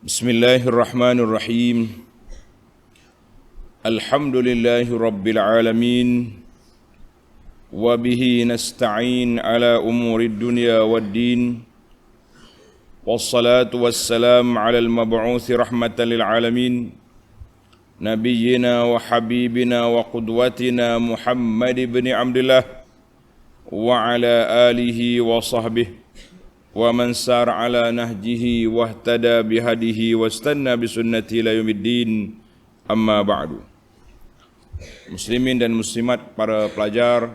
Bismillahirrahmanirrahim. Alhamdulillahi rabbil alamin. Wa bihi nasta'in ala umurid dunya waddin. Wassalatu wassalam ala al-mab'uthi rahmatan lil alamin. Nabiyyina wa habibina wa qudwatina Muhammad ibn Abdullah wa ala alihi wa sahbihi wa man sar ala nahjihi wahtada bihadihi wastanna bisunnati ila yaumiddin, amma ba'du. Muslimin dan muslimat, para pelajar,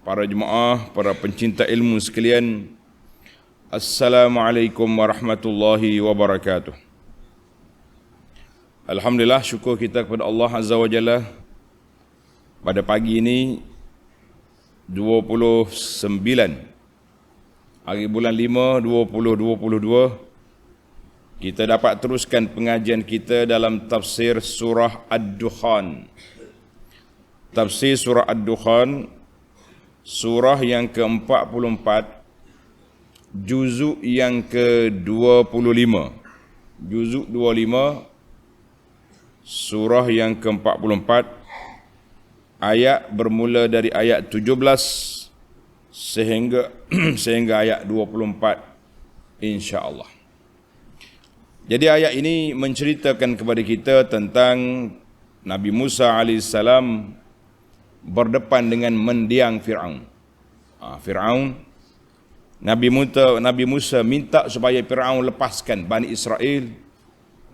para jemaah, para pencinta ilmu sekalian, Assalamualaikum warahmatullahi wabarakatuh. Alhamdulillah, syukur kita kepada Allah Azza wa Jalla. Pada pagi ini 29 hari bulan 5 2022, kita dapat teruskan pengajian kita dalam tafsir surah Ad-Dukhan. Tafsir surah Ad-Dukhan, surah yang ke-44, juzuk yang ke-25. Juzuk 25, surah yang ke-44, ayat bermula dari ayat 17 sehingga ayat 24, insya-Allah. Jadi ayat ini menceritakan kepada kita tentang Nabi Musa alaihissalam berdepan dengan mendiang Fir'aun. Nabi Musa minta supaya Fir'aun lepaskan Bani Israel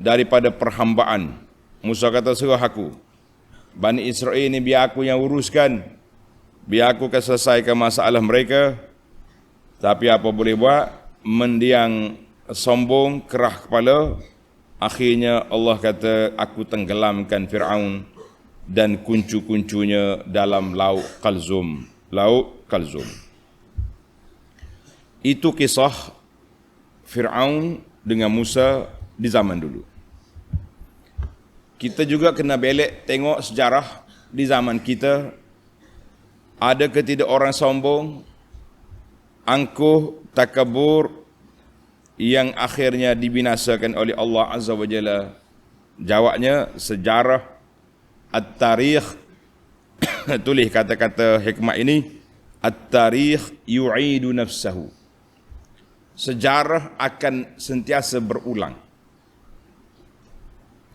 daripada perhambaan. Musa kata, serah aku, Bani Israel ini biar aku yang uruskan, biar aku akan selesaikan masalah mereka. Tapi apa boleh buat, mendiang sombong, kerah kepala. Akhirnya Allah kata, aku tenggelamkan Fir'aun dan kuncu-kuncunya dalam laut Kalzum. Laut Kalzum. Itu kisah Fir'aun dengan Musa di zaman dulu. Kita juga kena belek tengok sejarah di zaman kita. Ada ke tidak orang sombong, angkuh, takabur yang akhirnya dibinasakan oleh Allah Azza wa Jalla? Jawabnya, sejarah at-tarikh tulis kata-kata hikmah ini, at-tarikh yu'idu nafsahu. Sejarah akan sentiasa berulang,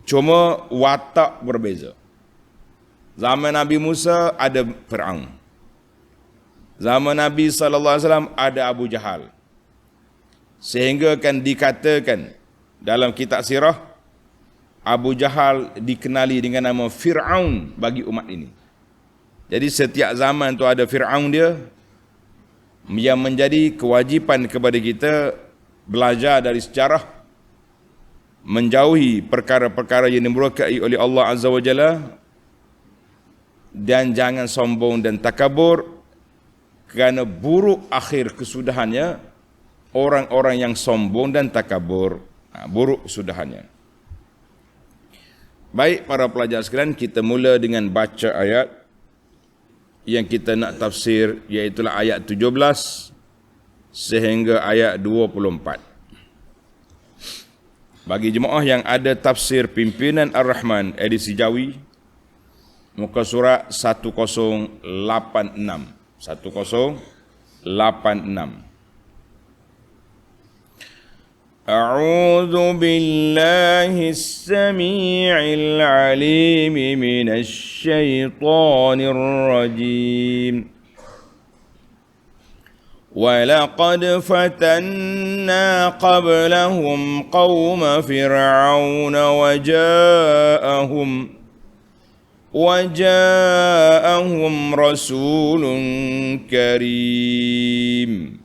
cuma watak berbeza. Zaman Nabi Musa ada Fir'aun. Zaman Nabi SAW ada Abu Jahal. Sehingga kan dikatakan dalam kitab sirah, Abu Jahal dikenali dengan nama Fir'aun bagi umat ini. Jadi setiap zaman tu ada Fir'aun dia, yang menjadi kewajipan kepada kita belajar dari sejarah, menjauhi perkara-perkara yang dimurkai oleh Allah Azza wa Jalla, dan jangan sombong dan takabur, kerana buruk akhir kesudahannya orang-orang yang sombong dan takabur. Buruk sudahannya. Baik para pelajar sekalian, kita mula dengan baca ayat yang kita nak tafsir, iaitu ayat 17 sehingga ayat 24. Bagi jemaah yang ada tafsir Pimpinan Ar-Rahman edisi Jawi, muka surat 1086. 1086. A'udzu billahi as-sami'il 'alim minasy syaithanir rajim. وَلَقَدْ فَتَنَّا قَبْلَهُمْ قَوْمَ فِرْعَوْنَ وَجَاءَهُمْ رَسُولٌ كَرِيمٌ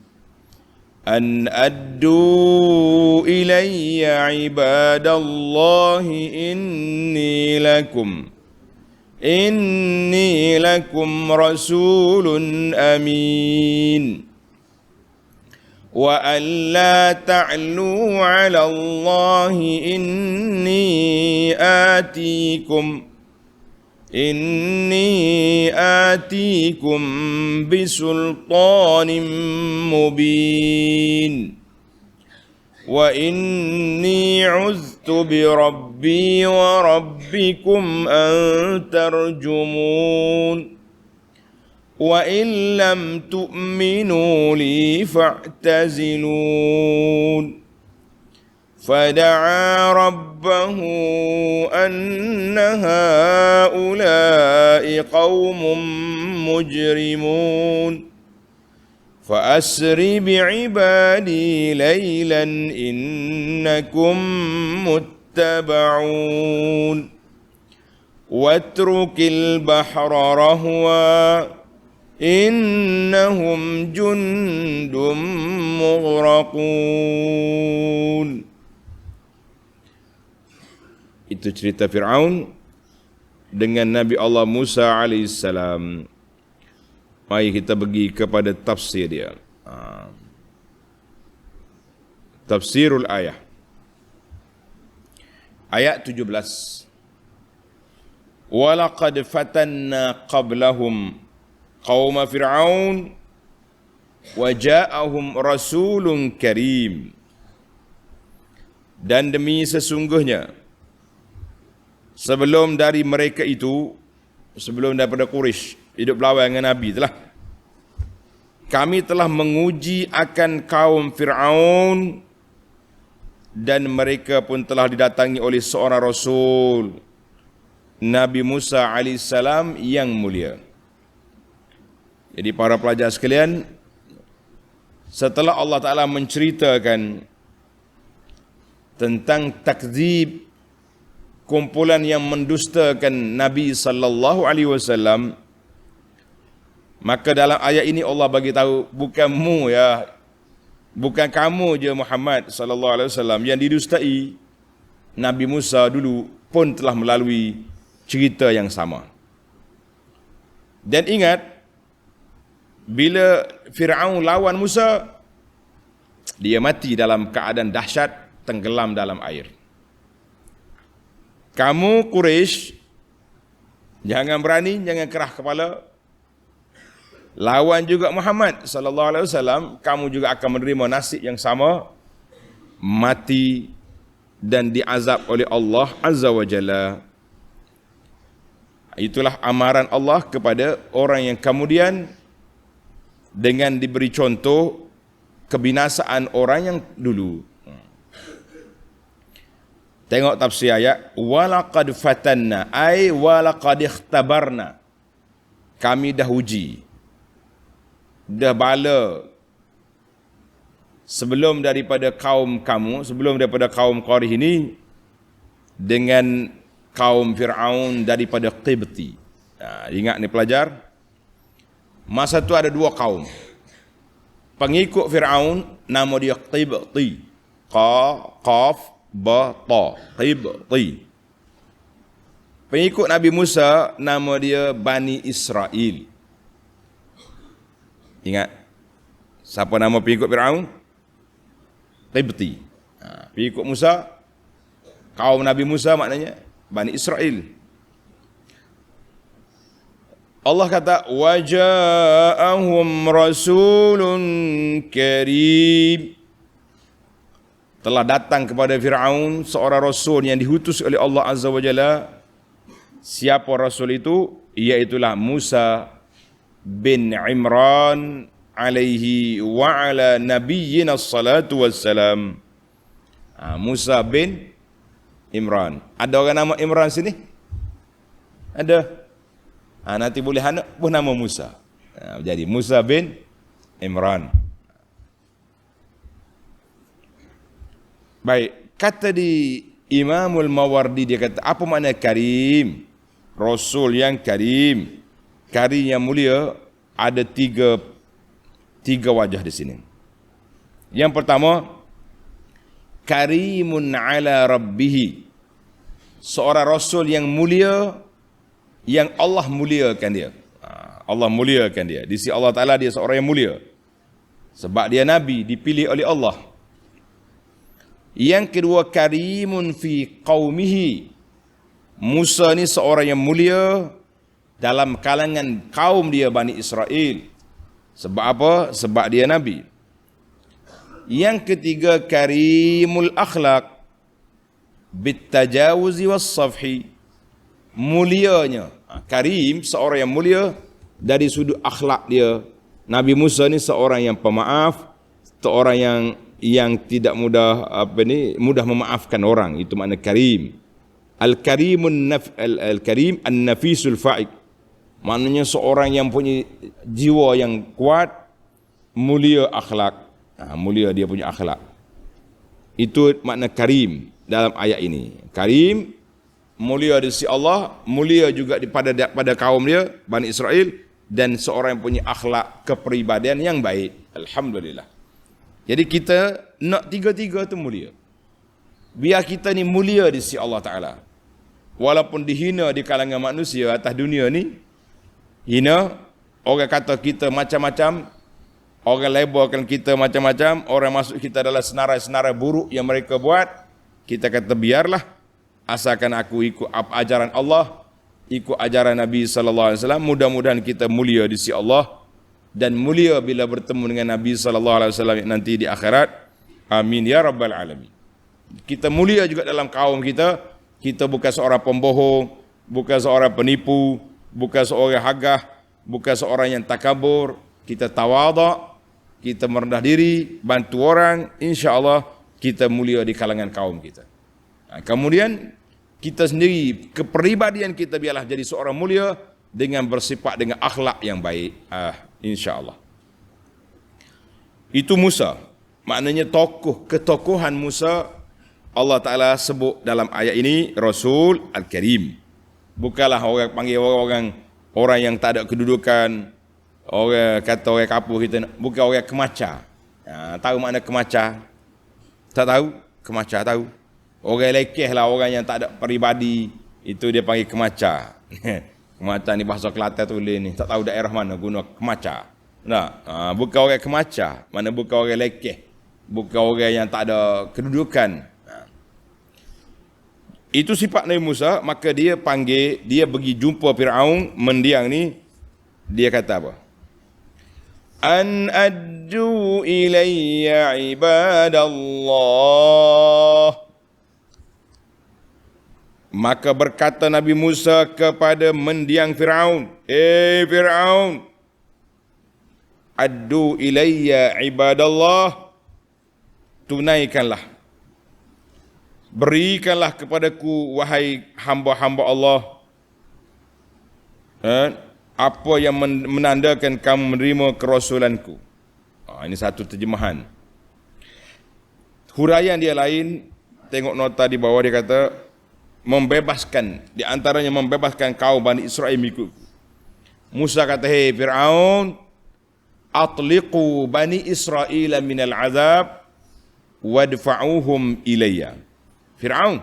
أَنْ أَدُّوا إِلَيَّ عِبَادَ اللَّهِ إِنِّي لَكُمْ رَسُولٌ أَمِينٌ وَأَنْ لَا تَعْلُوا عَلَى اللَّهِ إِنِّي آتِيكُمْ بِسُلْطَانٍ مُبِينٍ wa inni 'udzu bi rabbi wa rabbikum an tarjumun wa in lam tu'minu li fa'tazilun فدعا ربه أن هؤلاء قوم مجرمون فأسر بعبادي ليلا إنكم متبعون واترك البحر رهوا إنهم جند مغرقون. Itu cerita Fir'aun dengan Nabi Allah Musa alaihissalam. Mari kita pergi kepada tafsir dia. Tafsirul ayah. Ayat 17. Walaqad fatanna qablahum qauma Fir'aun wa ja'ahum rasulun karim. Dan demi sesungguhnya sebelum dari mereka itu, sebelum daripada Quraisy hidup berlawan dengan Nabi telah, kami telah menguji akan kaum Fir'aun dan mereka pun telah didatangi oleh seorang Rasul, Nabi Musa alaihissalam yang mulia. Jadi para pelajar sekalian, setelah Allah Ta'ala menceritakan tentang takdzib, kumpulan yang mendustakan Nabi sallallahu alaihi wasallam, maka dalam ayat ini Allah bagi tahu bukan kamu je Muhammad sallallahu alaihi wasallam yang didustai. Nabi Musa dulu pun telah melalui cerita yang sama. Dan ingat, bila Fir'aun lawan Musa, dia mati dalam keadaan dahsyat, tenggelam dalam air. Kamu Quraisy, jangan berani, jangan kerah kepala. Lawan juga Muhammad sallallahu alaihi wasallam, kamu juga akan menerima nasib yang sama, mati dan diazab oleh Allah Azza wa Jalla. Itulah amaran Allah kepada orang yang kemudian dengan diberi contoh kebinasaan orang yang dulu. Tengok tafsir ayat, walaqad fatanna, ay walaqad ikhtabarna. Kami dah uji, dah bala sebelum daripada kaum kamu, sebelum daripada kaum Quraisy ini dengan kaum Fir'aun daripada Qibti. Ingat ni pelajar, masa tu ada dua kaum. Pengikut Fir'aun nama dia Qibti. Qaf ba ta, Qibti. Pengikut Nabi Musa nama dia Bani Israel. Ingat, siapa nama pengikut Fir'aun? Qibti. Pengikut Musa, kaum Nabi Musa maknanya Bani Israel. Allah kata, waja'ahum rasulun karim. Telah datang kepada Fir'aun seorang Rasul yang diutus oleh Allah Azza wa Jalla. Siapa Rasul itu? Iaitulah Musa bin Imran alaihi wa ala nabiyyina salatu wassalam. Musa bin Imran. Ada orang nama Imran sini? Ada. Nanti boleh anak pun nama Musa. Jadi Musa bin Imran. Baik, kata di Imamul Mawardi, dia kata, apa makna karim? Rasul yang karim. Karim yang mulia, ada tiga wajah di sini. Yang pertama, karimun ala rabbihi. Seorang Rasul yang mulia, yang Allah muliakan dia. Allah muliakan dia. Di sisi Allah Ta'ala dia seorang yang mulia. Sebab dia Nabi, dipilih oleh Allah. Yang kedua, karimun fi qaumihi. Musa ni seorang yang mulia dalam kalangan kaum dia Bani Israel. Sebab apa? Sebab dia Nabi. Yang ketiga, karimul akhlak bitajawuzi wassafhi. Mulianya. Karim, seorang yang mulia dari sudut akhlak dia. Nabi Musa ni seorang yang pemaaf, seorang yang tidak mudah mudah memaafkan orang. Itu makna karim. Al-karim an-nafisul fa'iq. Maknanya seorang yang punya jiwa yang kuat, mulia akhlak. Mulia dia punya akhlak. Itu makna karim dalam ayat ini. Karim, mulia di sisi Allah, mulia juga pada kaum dia, Bani Israel, dan seorang yang punya akhlak kepribadian yang baik. Alhamdulillah. Jadi kita nak tiga-tiga tu mulia. Biar kita ni mulia di sisi Allah Ta'ala. Walaupun dihina di kalangan manusia atas dunia ni, hina, orang kata kita macam-macam, orang labelkan kita macam-macam, orang masuk kita adalah senarai-senarai buruk yang mereka buat, kita kata biarlah, asalkan aku ikut ajaran Allah, ikut ajaran Nabi SAW, mudah-mudahan kita mulia di sisi Allah, dan mulia bila bertemu dengan Nabi SAW nanti di akhirat. Amin ya Rabbal Alamin. Kita mulia juga dalam kaum kita. Kita bukan seorang pembohong, bukan seorang penipu, bukan seorang hagah, bukan seorang yang takabur. Kita tawadha, kita merendah diri, bantu orang, insya-Allah kita mulia di kalangan kaum kita. Kemudian kita sendiri, kepribadian kita biarlah jadi seorang mulia dengan bersifat dengan akhlak yang baik. Insya-Allah. Itu Musa. Maknanya ketokohan Musa Allah Ta'ala sebut dalam ayat ini Rasul Al-Karim. Bukanlah orang panggil orang yang tak ada kedudukan, orang kata orang kapu kita, bukan orang kemaca. Tahu makna kemaca? Tak tahu? Kemaca tahu? Orang lekeh lah, orang yang tak ada peribadi, itu dia panggil kemaca. Kemaca ni bahasa Kelantan tulis ni, tak tahu daerah mana guna kemaca. Bukan orang kemaca, mana bukan orang lekeh, bukan orang yang tak ada kedudukan. Itu sifat Nabi Musa. Maka dia panggil, dia pergi jumpa Fir'aun mendiang ni, dia kata apa? An addu ilayya ibadallah. Maka berkata Nabi Musa kepada mendiang Fir'aun, Fir'aun, addu ilayya ibadallah, tunaikanlah, berikanlah kepadaku wahai hamba-hamba Allah apa yang menandakan kamu menerima kerasulanku. Ini satu terjemahan. Huraian dia lain, tengok nota di bawah, dia kata membebaskan, di antaranya membebaskan kaum Bani Israel mengikutku. Musa kata, hei Fir'aun, atliqu Bani Israel minal azab wadfa'uhum ilayya. Fir'aun,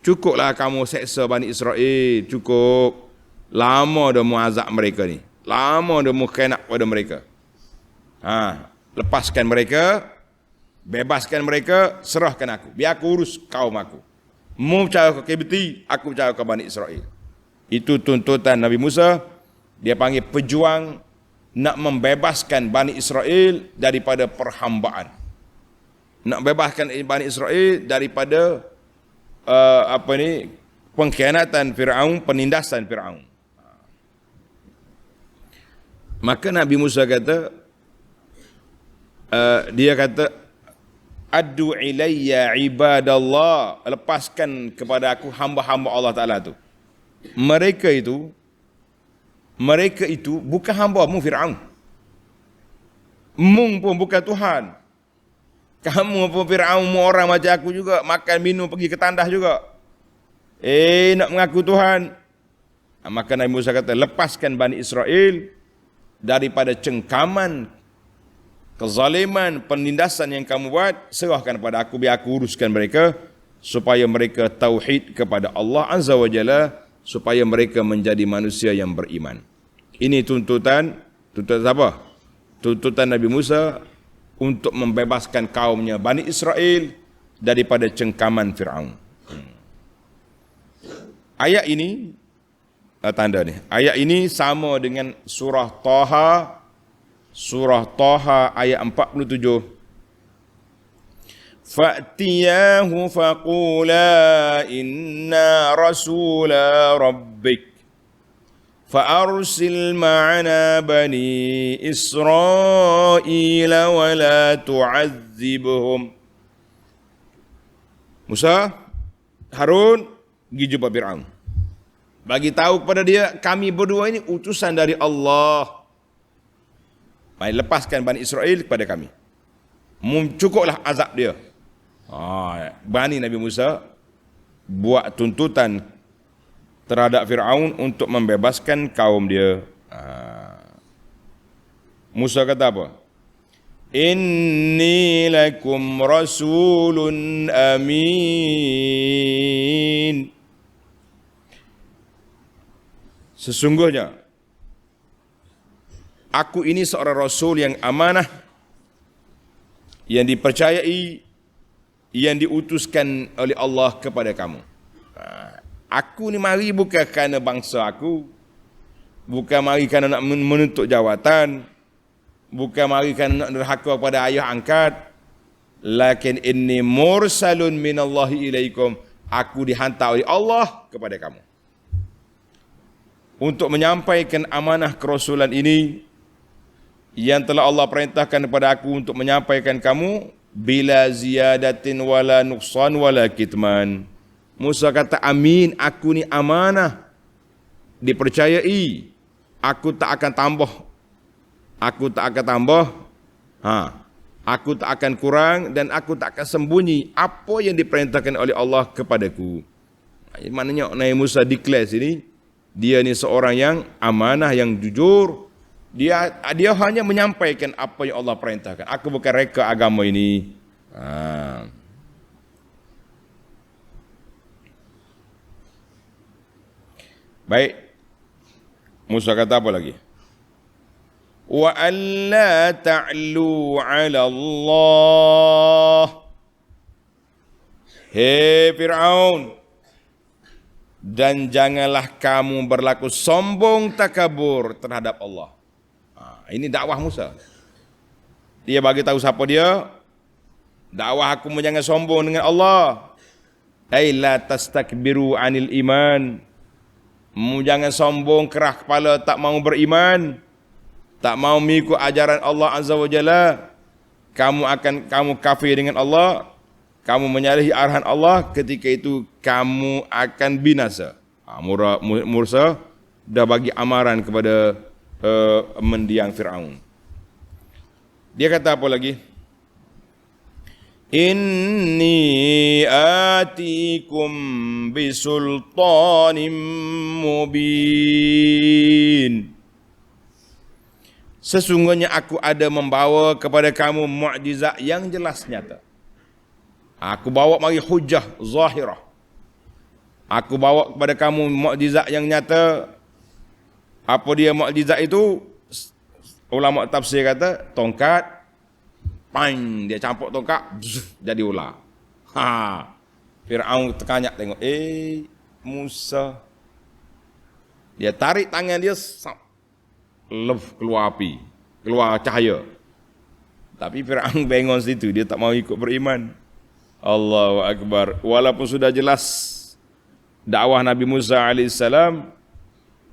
cukuplah kamu seksa Bani Israel, cukup. Lama dah mu azab mereka ni, lama dah mu khianat pada mereka. Lepaskan mereka, bebaskan mereka, serahkan aku, biar aku urus kaum aku. Mu percaya ke Kibti, aku percaya ke Bani Israel. Itu tuntutan Nabi Musa. Dia panggil pejuang nak membebaskan Bani Israel daripada perhambaan, nak bebaskan Bani Israel daripada pengkhianatan Fir'aun, penindasan Fir'aun. Maka Nabi Musa kata, dia kata, addu ilayya ibadallah, lepaskan kepada aku hamba-hamba Allah Ta'ala tu. Mereka itu bukan hamba-mu Fir'aun. Mung pun bukan Tuhan. Kamu pun Fir'aun, orang macam aku juga, makan minum pergi ke tandas juga. Nak mengaku Tuhan. Maka Nabi Musa kata, lepaskan Bani Israel daripada cengkaman, kezaliman, penindasan yang kamu buat, serahkan kepada aku, biar aku uruskan mereka, supaya mereka tauhid kepada Allah Azza wa Jalla, supaya mereka menjadi manusia yang beriman. Ini tuntutan apa? Tuntutan Nabi Musa untuk membebaskan kaumnya Bani Israel daripada cengkaman Fir'aun. Ayat ini, tanda ni, ayat ini sama dengan surah Taha ayat 47. fa'tiyahu faqula inna rasula rabbik fa'arsil ma'ana bani Israila wa la tu'azzibhum. Musa, Harun pergi jumpa Fir'aun. Bagi tahu kepada dia, kami berdua ini utusan dari Allah. Mari lepaskan Bani Israel kepada kami. Cukuplah azab dia. Bani Nabi Musa buat tuntutan terhadap Fir'aun untuk membebaskan kaum dia. Musa kata apa? Inni lakum rasulun amin. Sesungguhnya aku ini seorang rasul yang amanah, yang dipercayai, yang diutuskan oleh Allah kepada kamu. Aku ni mari bukan kerana bangsa aku, bukan mari kerana nak menuntut jawatan, bukan mari kerana nak derhaka kepada ayah angkat, lakin inni mursalun minallahi ilaikum. Aku dihantar oleh Allah kepada kamu untuk menyampaikan amanah kerasulan ini yang telah Allah perintahkan kepada aku untuk menyampaikan kamu bila ziyadatin wala nuqsan wala kitman. Musa kata, amin, aku ni amanah, dipercayai, aku tak akan tambah, aku tak akan tambah, aku tak akan kurang, dan aku tak akan sembunyi apa yang diperintahkan oleh Allah kepadaku. Maknanya Nabi Musa declare sini, dia ni seorang yang amanah, yang jujur. Dia hanya menyampaikan apa yang Allah perintahkan. Aku bukan reka agama ini. Baik. Musa kata apa lagi? Wa alla ta'lu 'ala Allah. Hei Fir'aun, dan janganlah kamu berlaku sombong takabur terhadap Allah. Ini dakwah Musa. Dia bagi tahu siapa dia. Dakwah aku jangan sombong dengan Allah. Ai la tastakbiru 'anil iman. Jangan sombong kerah kepala tak mau beriman, tak mau mengikut ajaran Allah Azza wa Jalla. Kamu kafir dengan Allah, kamu menyalahi arahan Allah, ketika itu kamu akan binasa. Musa dah bagi amaran kepada mendiang Fir'aun. Dia kata apa lagi? Inni atikum bisultanim mubin. Sesungguhnya aku ada membawa kepada kamu mukjizat yang jelas nyata. Aku bawa mari hujah zahirah. Aku bawa kepada kamu mukjizat yang nyata. Apa dia mukjizat itu? Ulama tafsir kata tongkat, dia campur tongkat, jadi ular. Fir'aun terkanyak tengok, Musa. Dia tarik tangan dia, keluar api, keluar cahaya. Tapi Fir'aun bengong situ, dia tak mau ikut beriman. Allahu Akbar. Walaupun sudah jelas dakwah Nabi Musa AS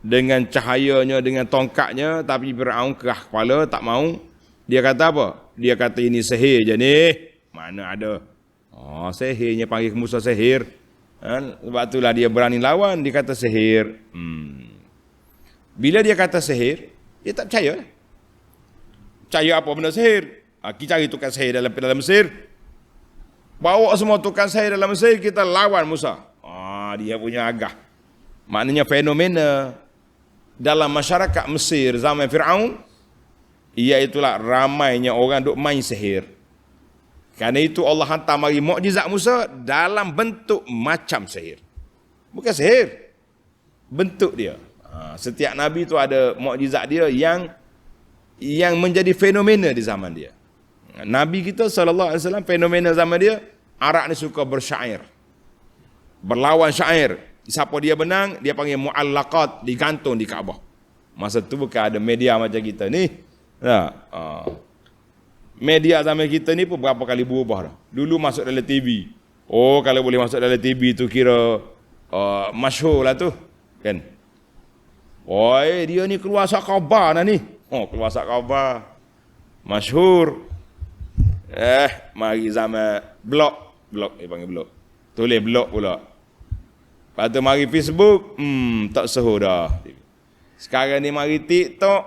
dengan cahayanya, dengan tongkatnya, tapi Fir'aun kerah kepala, tak mau. Dia kata apa? Dia kata ini sihir je ni. Mana ada? Sihirnya panggil Musa sihir. Sebab itulah dia berani lawan, dia kata sihir. Bila dia kata sihir, dia tak percaya. Percaya apa benda sihir? Kita cari tukang sihir dalam Mesir. Bawa semua tukang sihir dalam Mesir, kita lawan Musa. Dia punya agah. Maknanya fenomena dalam masyarakat Mesir zaman Fir'aun, iaitulah ramainya orang duk main sihir. Kerana itu Allah hantar mari mukjizat Musa dalam bentuk macam sihir. Bukan sihir, bentuk dia. Setiap Nabi itu ada mukjizat dia yang menjadi fenomena di zaman dia. Nabi kita SAW, fenomena zaman dia, Arab ni suka bersyair, berlawan syair. Siapa dia menang, dia panggil mu'allaqat, digantung di Kaabah. Masa tu bukan ada media macam kita ni. Media zaman kita ni pun berapa kali berubah dah. Dulu masuk dalam TV. Oh, kalau boleh masuk dalam TV tu kira masyhur lah tu. Kan? Oi, dia ni keluar sak khabar dah ni. Oh, keluar sak khabar. Masyhur. Mari zaman blog panggil blog. Tulis blog pula. Lepas tu mari Facebook, tak sahur dah. Sekarang ni mari TikTok,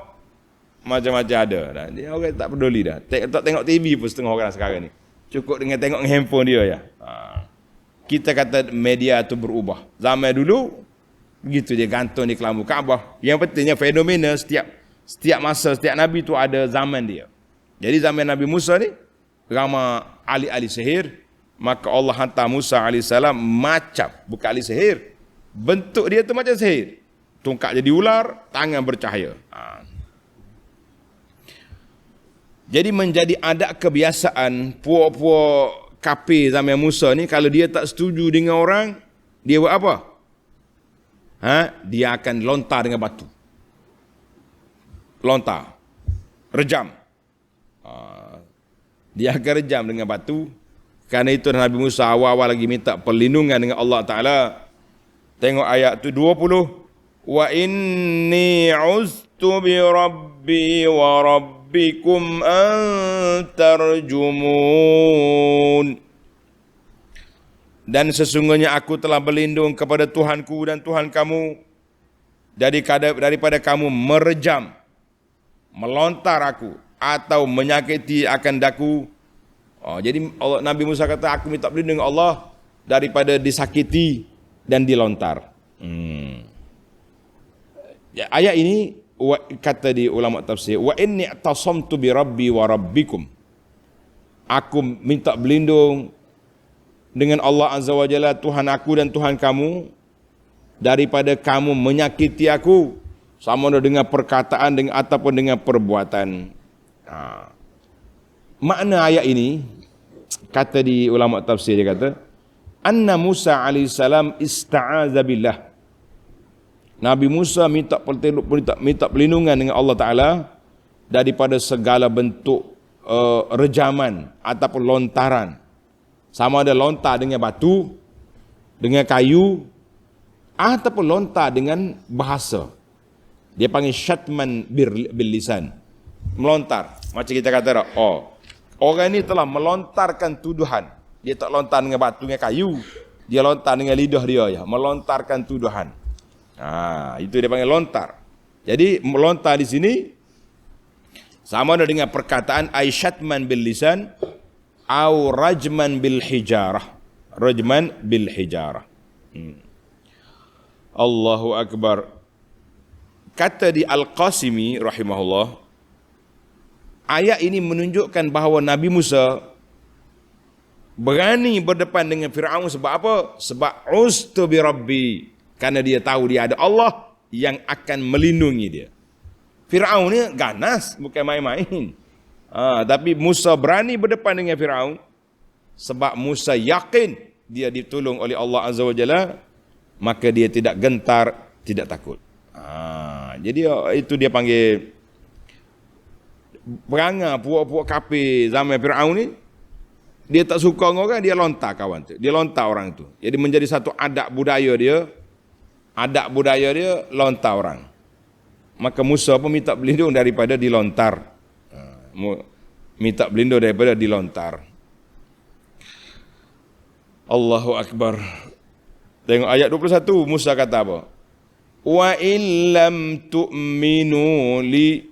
macam-macam ada dah. Dia orang tak peduli dah. Tak tengok TV pun setengah orang sekarang ni. Cukup dengan tengok handphone dia ya. Kita kata media tu berubah. Zaman dulu begitu dia gantung di kelambu Kaabah. Yang pentingnya fenomena setiap masa, setiap nabi tu ada zaman dia. Jadi zaman Nabi Musa ni ramai ahli-ahli sihir, maka Allah hantar Musa AS macam, bukan ahli sihir. Bentuk dia tu macam sihir. Tongkat jadi ular, tangan bercahaya. Jadi menjadi adat kebiasaan puak-puak kafir zaman Musa ni, kalau dia tak setuju dengan orang, dia buat apa? Dia akan lontar dengan batu. Lontar. Rejam. Dia akan rejam dengan batu. Kerana itu Nabi Musa awal-awal lagi minta perlindungan dengan Allah Ta'ala. Tengok ayat tu 20. Wa inni uztu bi rabbi wa rabbikum an tarjumun. Dan sesungguhnya aku telah berlindung kepada Tuhanku dan Tuhan kamu daripada kamu merejam, melontar aku atau menyakiti akan daku. Jadi Nabi Musa kata, aku minta berlindung dengan Allah daripada disakiti dan dilontar. Ayat ini kata di ulama tafsir, wa inni i'tasamtu bi rabbi wa rabbikum. Aku minta berlindung dengan Allah Azza wa Jalla, Tuhan aku dan Tuhan kamu, daripada kamu menyakiti aku, sama ada dengan perkataan ataupun dengan perbuatan. Makna ayat ini, kata di ulama tafsir, dia kata, anna Musa alaihissalam ista'aza billah. Nabi Musa minta perlindungan dengan Allah Ta'ala daripada segala bentuk rejaman ataupun lontaran. Sama ada lontar dengan batu, dengan kayu, ataupun lontar dengan bahasa. Dia panggil syatman bil lisan. Melontar. Macam kita kata, orang ni telah melontarkan tuduhan. Dia tak lontar dengan batu, dengan kayu. Dia lontar dengan lidah dia, ya. Melontarkan tuduhan. Itu dia panggil lontar. Jadi melontar di sini sama ada dengan perkataan aisyatman bil lisan au rajman bil hijarah. Rajman bil hijarah. Allahu akbar. Kata di Al-Qasimi rahimahullah, ayat ini menunjukkan bahawa Nabi Musa berani berdepan dengan Firaun sebab apa? Sebab ustu bi rabbi. Karena dia tahu dia ada Allah yang akan melindungi dia. Firaun ni ganas, bukan main-main. Tapi Musa berani berdepan dengan Firaun sebab Musa yakin dia ditolong oleh Allah Azza wa Jalla, maka dia tidak gentar, tidak takut. Jadi itu dia panggil perangai puak-puak kafir zaman Firaun ni. Dia tak suka dengan orang, dia lontar kawan tu. Dia lontar orang tu. Jadi menjadi satu adat budaya dia. Adat budaya dia lontar orang. Maka Musa pun minta berlindung daripada dilontar. Minta berlindung daripada dilontar. Allahu akbar. Tengok ayat 21, Musa kata apa? Wa illam tu'minu li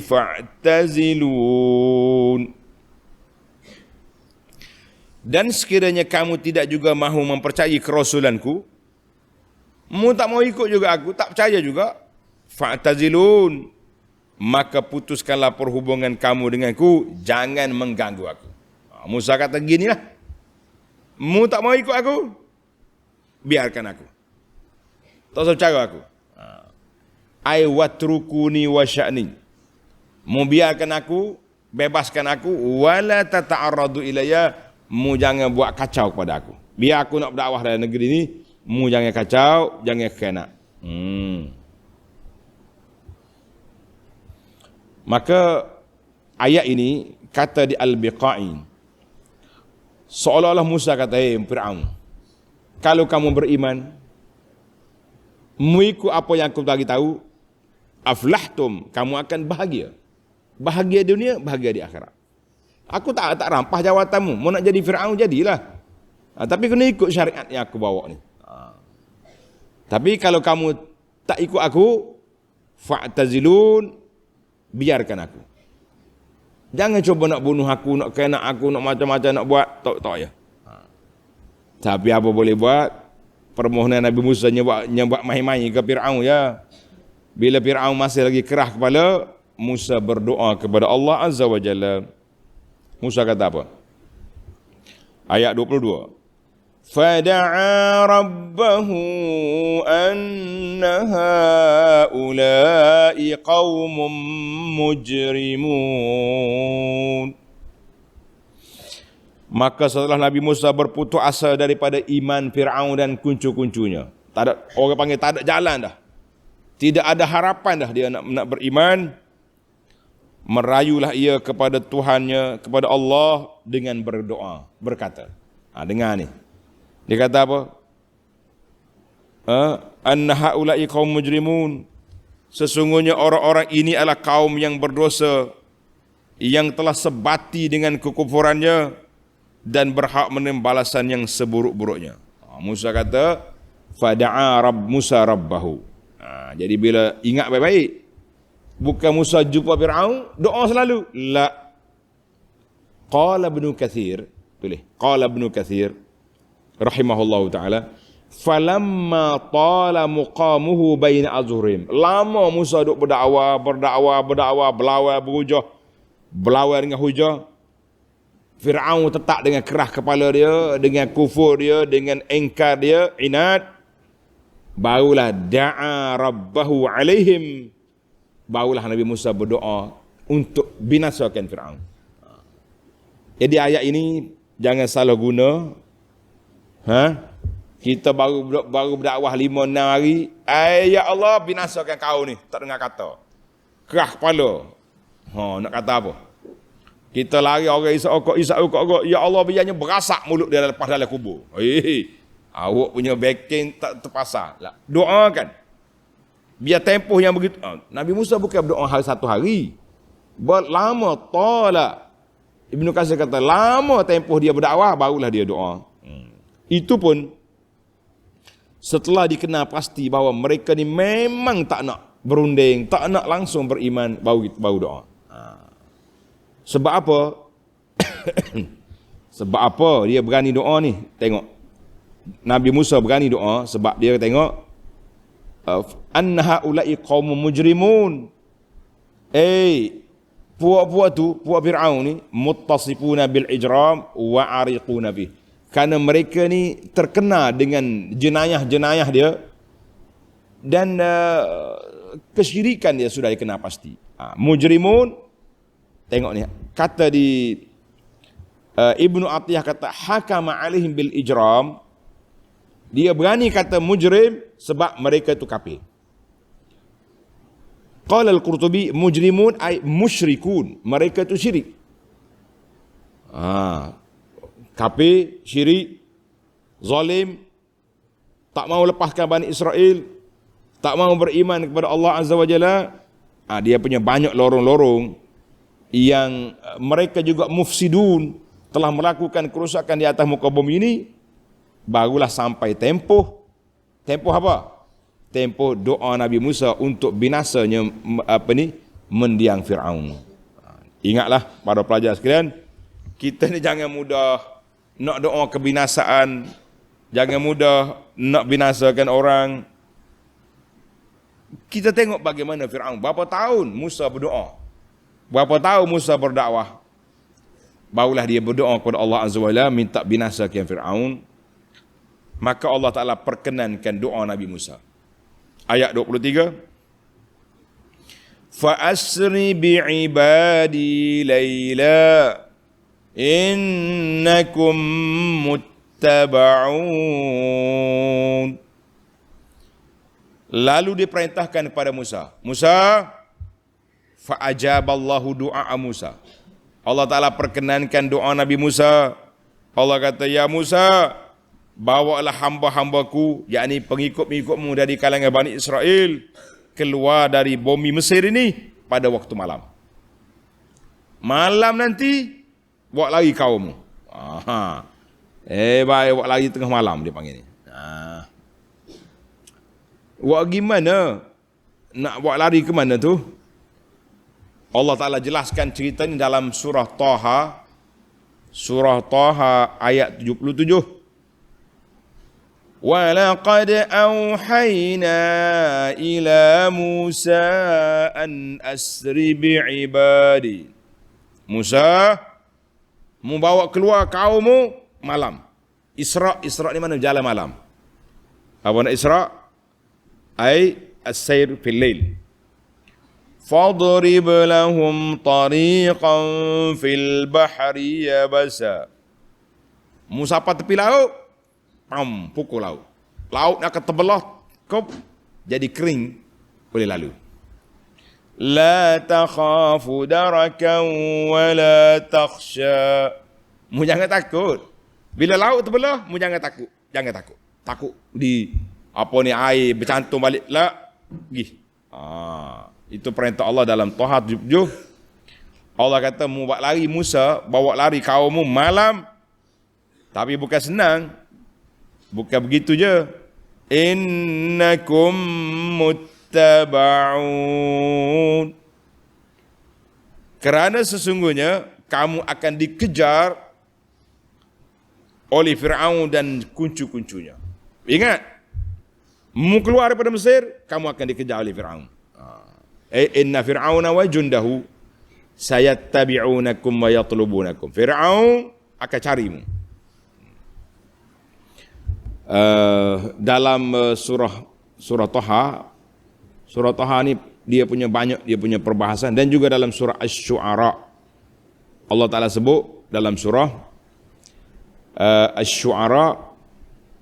fa'tazilun. Dan sekiranya kamu tidak juga mahu mempercayai kerasulanku, mu tak mau ikut juga aku, tak percaya juga, fa'tazilun, maka putuskanlah perhubungan kamu denganku, jangan mengganggu aku. Musa kata ginilah, mu tak mau ikut aku, biarkan aku, tak usah percaya aku. Ai watrukuni wa sya'ni, mu biarkan aku, bebaskan aku, wala tata'arradu ilayya, mu jangan buat kacau kepada aku. Biar aku nak berdakwah dalam negeri ni, mu jangan kacau, jangan kena. Maka ayat ini kata di Al-Biqai, seolah-olah Musa kata, Fir'aun, kalau kamu beriman, mengikut apa yang aku bagi tahu, aflahtum, kamu akan bahagia. Bahagia dunia, bahagia di akhirat. Aku tak rampah jawatanmu. Mau nak jadi Fir'aun, jadilah. Tapi kena ikut syariat yang aku bawa ni. Tapi kalau kamu tak ikut aku, fa'tazilun, biarkan aku. Jangan cuba nak bunuh aku, nak kena aku, nak macam-macam nak buat. Tak ya. Tapi apa boleh buat? Permohonan Nabi Musa nyebab mahi-mahi ke Fir'aun ya. Bila Fir'aun masih lagi kerah kepala, Musa berdoa kepada Allah Azza wa Jalla. Musa kata apa? Ayat 22. Fada'a rabbahu anna haula'i qaumun mujrimun. Maka setelah Nabi Musa berputus asa daripada iman Fir'aun dan kuncu-kuncunya, tak ada, orang panggil tak ada jalan dah. Tidak ada harapan dah dia nak beriman. Merayulah ia kepada Tuhannya, kepada Allah dengan berdoa, berkata. Dengar ni. Dia kata apa? Anna haula'i qaum mujrimun. Sesungguhnya orang-orang ini adalah kaum yang berdosa, yang telah sebati dengan kekufurannya dan berhak menerima balasan yang seburuk-buruknya. Musa kata, fada'a Musa rabbahu. Jadi bila ingat baik-baik, bukan Musa jumpa Fir'aun, doa selalu. La. Qala Ibnu Katsir, tulis. Qala Ibnu Katsir rahimahullahu taala, falamma tala muqamuhu baina azhurim. Lama Musa duk berdakwah, belawai dengan hujah. Fir'aun tetap dengan kerah kepala dia, dengan kufur dia, dengan engkar dia, inat. Barulah da'a rabbahu alaihim. Barulah Nabi Musa berdoa untuk binasakan Fir'aun. Jadi ayat ini jangan salah guna. Kita baru berdakwah 5-6 hari, ya Allah binasakan kau ni, tak dengar kata. Kerah kepala. Nak kata apa? Kita lari orang isap okok, ya Allah biarnya berasak mulut dia lepas dalam kubur. Awak punya backing tak terpasang. Doakan. Biar tempoh yang begitu. Nabi Musa bukan berdoa satu hari. Lama tolak. Ibnu Katsir kata lama tempoh dia berdakwah barulah dia doa. Itu pun setelah dikenal pasti bahawa mereka ni memang tak nak berunding, tak nak langsung beriman, baru doa. Sebab apa? Sebab apa dia berani doa ni? Tengok. Nabi Musa berani doa sebab dia tengok anna haula'i qaumun mujrimun. Puak-puak tu, puak Fir'aun ni muttasifuna bil ijram wa ariquna bih. Kerana mereka ni terkena dengan jenayah-jenayah dia dan kesyirikan dia sudah dikenal pasti. Mujrimun, tengok ni kata di Ibnu Atiyah kata hakama alaihim bil ijram. Dia berani kata mujrim sebab mereka itu kafir. Qala al-Qurtubi mujrimun ay musyrikun. Mereka itu syirik. Kafir, syirik, zalim, tak mau lepaskan Bani Israel, tak mau beriman kepada Allah Azza wa Jalla. Dia punya banyak lorong-lorong yang mereka juga mufsidun, telah melakukan kerusakan di atas muka bumi ini. Barulah sampai tempoh apa? Tempoh doa Nabi Musa untuk binasanya mendiang Fir'aun. Ingatlah para pelajar sekalian, kita ni jangan mudah nak doa kebinasaan, jangan mudah nak binasakan orang. Kita tengok bagaimana Fir'aun, berapa tahun Musa berdoa, berapa tahun Musa berdakwah. Barulah dia berdoa kepada Allah Azza wa Jalla minta binasakan Fir'aun. Maka Allah Ta'ala perkenankan doa Nabi Musa. Ayat 23. Fa'asri bi'ibadi layla innakum muttaba'un. Lalu diperintahkan kepada Musa, Musa, fa ajaballahu du'a Musa. Allah Ta'ala perkenankan doa Nabi Musa. Allah kata, ya Musa, bawalah hamba-hambaku, yakni pengikut-pengikutmu dari kalangan Bani Israel, keluar dari bumi Mesir ini pada waktu malam. Malam nanti, buat lari kaummu. Baik, buat lari tengah malam, dia panggil ni. Buat gimana? Nak buat lari ke mana tu? Allah Ta'ala jelaskan cerita ni dalam surah Taha. Surah Taha ayat 77. وَلَقَدْ أَوْحَيْنَا إِلَى مُوسَىٰ أَنْ أَسْرِ بِعِبَادِي. Musa, membawa keluar kaummu malam. Isra' ni mana? Jalan malam. Apa nak Isra'? Ay as-sayr fil lail. فَاضْرِبْ لَهُمْ طَرِيقًا فِي الْبَحْرِ يَبَسًا. Musa apa tepi laut? Pukul laut. Laut nak terbelah, jadi kering, boleh lalu. La takhafu darakan wa la takhsha. Mu jangan takut. Bila laut terbelah, mu jangan takut. Jangan takut. Takut di apa ni air bercantum balik lah. Pergi. Itu perintah Allah dalam Taha 77. Allah kata mu buat lari Musa, bawa lari kaummu malam. Tapi bukan senang. Bukan begitu je. Innakum muttaba'un. Kerana sesungguhnya kamu akan dikejar oleh Fir'aun dan kuncu-kuncunya. Ingat, mu keluar daripada Mesir, kamu akan dikejar oleh Fir'aun. Inna Fir'auna wa jundahu sayattabi'unakum wa yatlubunakum. Fir'aun akan carimu. Dalam surah Taha ni dia punya perbahasan, dan juga dalam surah Asy-Syu'ara Allah Ta'ala sebut dalam surah Asy-Syu'ara,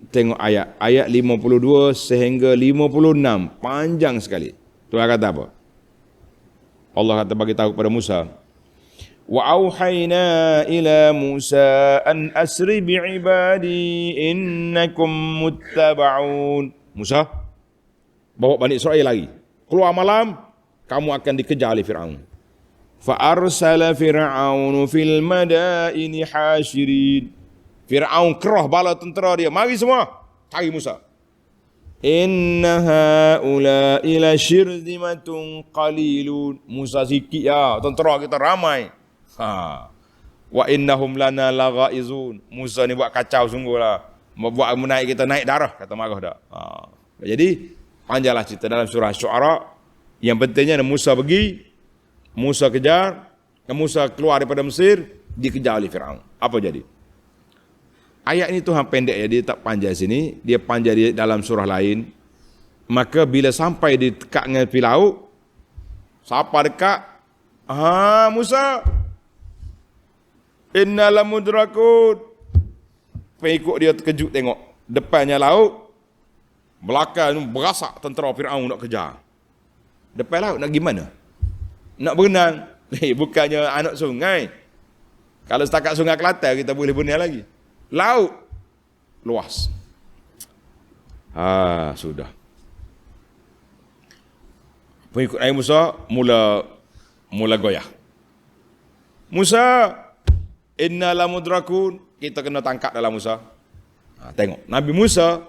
tengok ayat 52 sehingga 56, panjang sekali. Tuhan kata apa? Allah kata bagi tahu kepada Musa, wa auhayna ila Musa an asri bi'ibadi innakum muttaba'un. Musa, bawa Bani Israel lagi. Keluar malam, kamu akan dikejar oleh Fir'aun. Fa arsala Fir'aun fil madaini hasyirin. Fir'aun kerah bala tentera dia, mari semua cari Musa. Inna haula ila syirzimatun qalilun. Musa sikit ya, tentera kita ramai. Wa innahum lana laghaizun. Musa ni buat kacau sungguhlah. Buat menaik kita naik darah, kata marah dah. Jadi panjanglah cerita dalam surah Syu'ara. Yang pentingnya Musa pergi, Musa kejar, Musa keluar daripada Mesir, dikejar oleh Fir'aun. Apa jadi? Ayat ini Tuhan pendek ya, dia tak panjang sini, dia panjang di dalam surah lain. Maka bila sampai di dekat dengan tepi laut, siapa dekat? Musa, inna lamudrakun. Pengikut dia terkejut tengok, depannya laut, belakang berasak tentera Fir'aun nak kejar. Depan laut nak gimana? Nak berenang? Bukannya anak sungai. Kalau setakat sungai Kelantan kita boleh berenang lagi. Laut luas. Sudah. Pengikut Nabi Musa mula goyah. Musa, inna lamudrakun. Kita kena tangkap dalam Musa. Tengok, Nabi Musa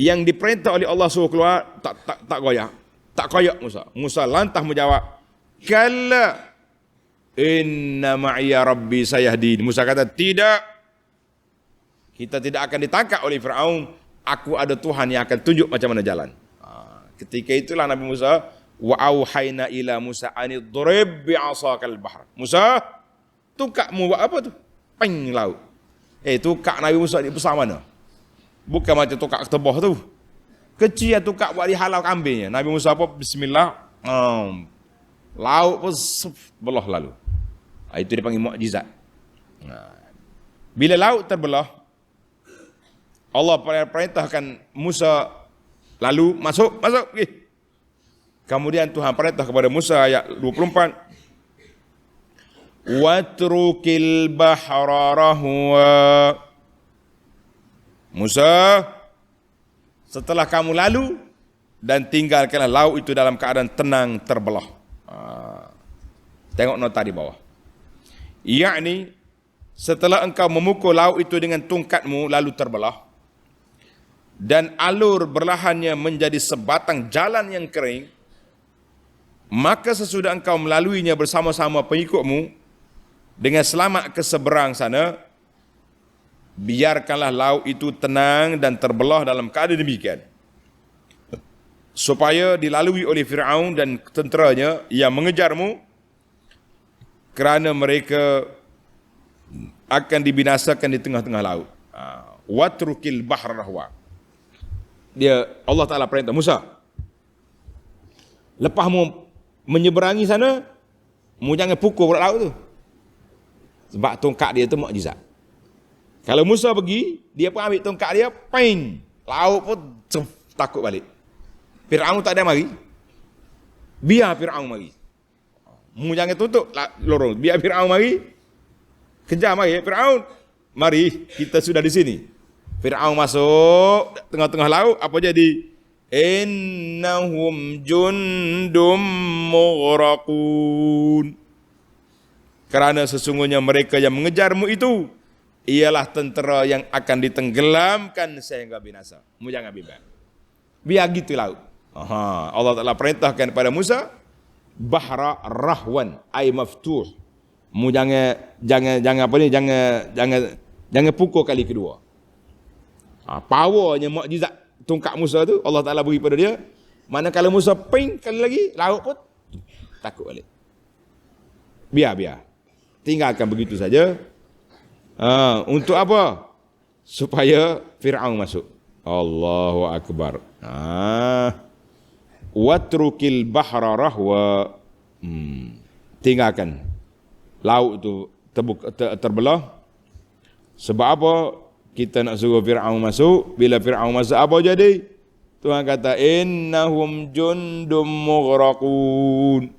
yang diperintah oleh Allah suruh keluar, tak goyah. Tak koyak Musa. Musa lantang menjawab, kalla inna ma'iya rabbi sayahdin. Musa kata, tidak. Kita tidak akan ditangkap oleh Fir'aun. Aku ada Tuhan yang akan tunjuk macam mana jalan. Ketika itulah Nabi Musa, wa auhayna ila Musa anidrib bi'asakal bahr. Musa, tukakmu buat apa tu? Peng laut. Tukak Nabi Musa ni besar mana? Bukan macam tukak ketebah tu. Kecil tukak buat dihalau kambingnya. Nabi Musa apa? Bismillah. Laut pun belah lalu. Itu dipanggil mukjizat. Bila laut terbelah, Allah perintahkan Musa lalu masuk pergi. Kemudian Tuhan perintah kepada Musa ayat 24. Watrukil bahra rahwa. Musa, setelah kamu lalu, dan tinggalkanlah laut itu dalam keadaan tenang terbelah. Tengok nota di bawah. Yakni, setelah engkau memukul laut itu dengan tongkatmu lalu terbelah, dan alur berlahannya menjadi sebatang jalan yang kering, maka sesudah engkau melaluinya bersama-sama pengikutmu dengan selamat ke seberang sana, biarkanlah laut itu tenang dan terbelah dalam keadaan demikian, supaya dilalui oleh Fir'aun dan tenteranya yang mengejarmu, kerana mereka akan dibinasakan di tengah-tengah laut. Watrukil bahra rahwa. Dia Allah Ta'ala perintah Musa, lepas mu menyeberangi sana, mu jangan pukul pula laut tu, sebab tongkat dia tu mukjizat. Kalau Musa pergi, dia pun ambil tongkat dia, pain, laut pun takut balik. Fir'aun tak ada mari, biar Fir'aun mari. Mu jangan tutup lorong, biar Fir'aun mari, kejar mari Fir'aun, mari kita sudah di sini. Fir'aun masuk tengah-tengah laut, apa jadi? Innahum jundum mughraqun. Kerana sesungguhnya mereka yang mengejarmu itu ialah tentera yang akan ditenggelamkan sehingga binasa. Mu jangan bimbang. Biar gitu laut. Allah Ta'ala perintahkan kepada Musa, bahra rahwan ay maftuh. Mu jangan pukul kali kedua. Powernya mukjizat tongkat Musa tu Allah Ta'ala beri pada dia. Manakala Musa ping kali lagi, laut pun takut balik. Biar. Tinggalkan begitu saja. Untuk apa? Supaya Fir'aun masuk. Allahu Akbar. Watrukil bahra rahwa. Tinggalkan laut itu terbelah. Sebab apa kita nak suruh Fir'aun masuk? Bila Fir'aun masuk, apa jadi? Tuhan kata, innahum jundum mughraqun.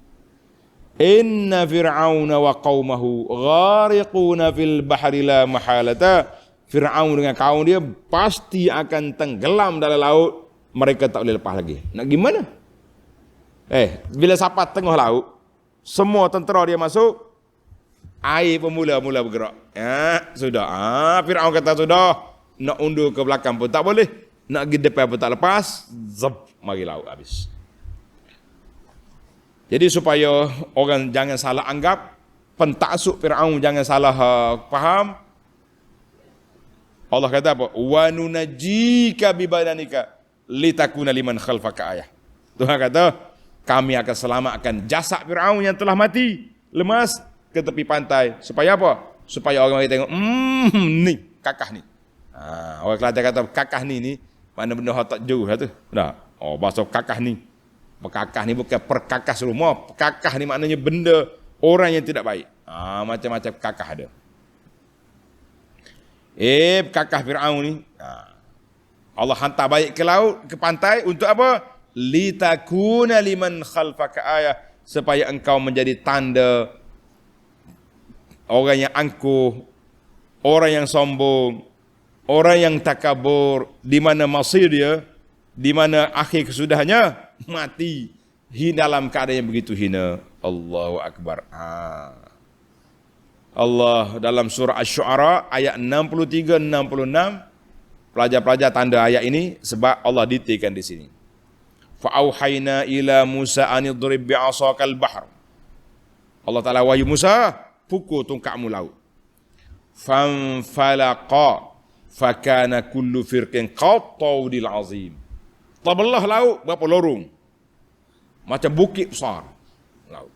Inna Fir'auna wa qawmahu ghariquna fil bahri la mahalata. Fir'aun dengan kaum dia pasti akan tenggelam dalam laut. Mereka tak boleh lepas lagi. Nak gimana? Bila sampai tengah laut, semua tentera dia masuk, air pun mula bergerak. Sudah. Fir'aun kata sudah. Nak undur ke belakang pun tak boleh. Nak pergi depan pun tak lepas. Mari laut habis. Jadi supaya orang jangan salah anggap, pentaksub Fir'aun jangan salah faham, Allah kata apa? Wa nunajjika bi badanika litakuna liman khalfaka ayah. Tuhan kata, kami akan selamatkan jasad Fir'aun yang telah mati, lemas ke tepi pantai. Supaya apa? Supaya orang tengok, ni kakah ni. Orang Kelantan kata kakah ni mana benda tak jauh tu. Dah. Bahasa kakah ni. Perkakah ni bukan perkakas rumah. Perkakah ni maknanya benda orang yang tidak baik. Macam-macam kakah ada. Kakah Fir'aun ni. Allah hantar baik ke laut, ke pantai untuk apa? Litakuna liman khalfaka ayah. Supaya engkau menjadi tanda orang yang angkuh, orang yang sombong, orang yang takabur, di mana masir dia, di mana akhir kesudahnya mati dalam keadaan yang begitu hina. Allahu Akbar. Allah dalam surah Asy-Syu'ara ayat 63-66, pelajar-pelajar tanda ayat ini sebab Allah detailkan di sini. Fa'auhayna ila Musa an idrib bi'asakal bahr. Allah Ta'ala wahyu Musa, pukul tongkatmu laut. Fanfalaqa fakana kullu firqin qattawdil azim. Terbelah laut berapa lorong? Macam bukit besar laut.